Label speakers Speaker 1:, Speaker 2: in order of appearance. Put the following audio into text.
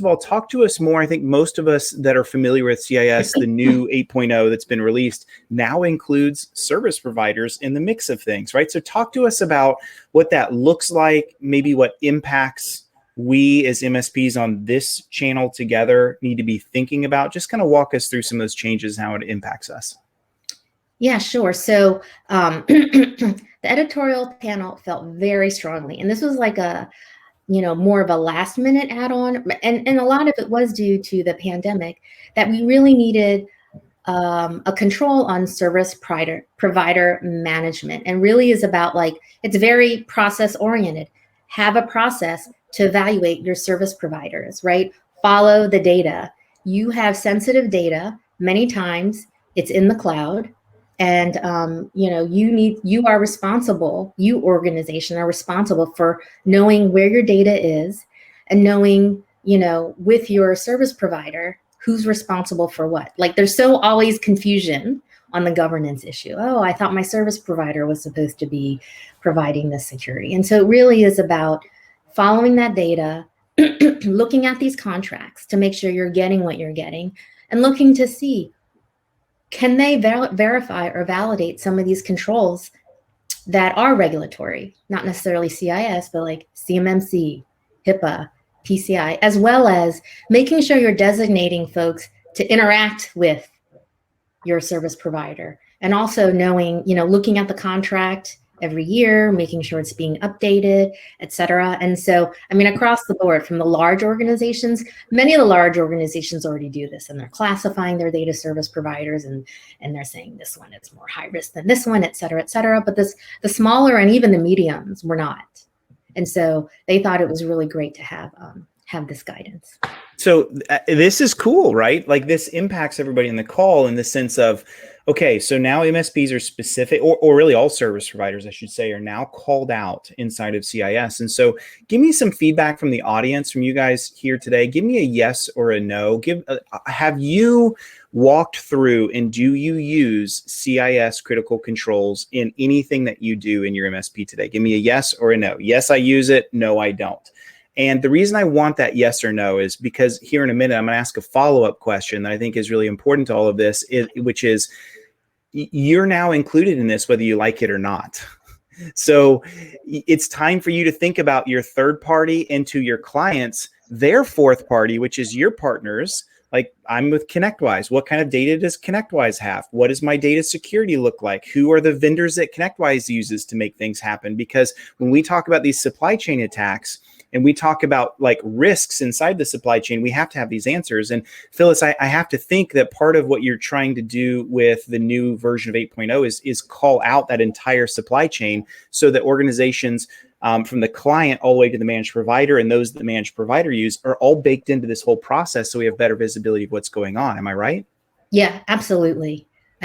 Speaker 1: of all, talk to us more. I think most of us that are familiar with CIS, the new 8.0 that's been released, now includes service providers in the mix of things, right? So talk to us about what that looks like, maybe what impacts we as MSPs on this channel together need to be thinking about. Just kind of walk us through some of those changes, how it impacts us.
Speaker 2: Yeah, sure. So the editorial panel felt very strongly, and this was like a more of a last minute add-on. And a lot of it was due to the pandemic, that we really needed a control on service provider management, and really is about it's very process oriented. Have a process to evaluate your service providers, right? Follow the data. You have sensitive data. Many times it's in the cloud. And, you are responsible, you organization are responsible for knowing where your data is and knowing, with your service provider, who's responsible for what. There's so always confusion on the governance issue. Oh, I thought my service provider was supposed to be providing this security. And so it really is about following that data, looking at these contracts to make sure you're getting what you're getting, and looking to see, can they verify or validate some of these controls that are regulatory, not necessarily CIS, but like CMMC, HIPAA, PCI, as well as making sure you're designating folks to interact with your service provider, and also knowing, looking at the contract every year, making sure it's being updated, et cetera. And so, across the board, from the large organizations, many of the large organizations already do this, and they're classifying their data service providers, and they're saying this one is more high risk than this one, et cetera, et cetera. But the smaller and even the mediums were not. And so they thought it was really great to have this guidance.
Speaker 1: So this is cool, right? This impacts everybody in the call in the sense of, okay, so now MSPs are specific, or really all service providers, I should say, are now called out inside of CIS. And so give me some feedback from the audience, from you guys here today. Give me a yes or a no. Have you walked through, and do you use CIS critical controls in anything that you do in your MSP today? Give me a yes or a no. Yes, I use it. No, I don't. And the reason I want that yes or no is because here in a minute, I'm going to ask a follow-up question that I think is really important to all of this, which is, you're now included in this, whether you like it or not. So it's time for you to think about your third party, and to your clients, their fourth party, which is your partners. Like, I'm with ConnectWise. What kind of data does ConnectWise have? What does my data security look like? Who are the vendors that ConnectWise uses to make things happen? Because when we talk about these supply chain attacks, and we talk about risks inside the supply chain, we have to have these answers. And Phyllis, I have to think that part of what you're trying to do with the new version of 8.0 is call out that entire supply chain, so that organizations from the client all the way to the managed provider, and those that the managed provider use, are all baked into this whole process, so we have better visibility of what's going on. Am I right?
Speaker 2: Yeah, absolutely.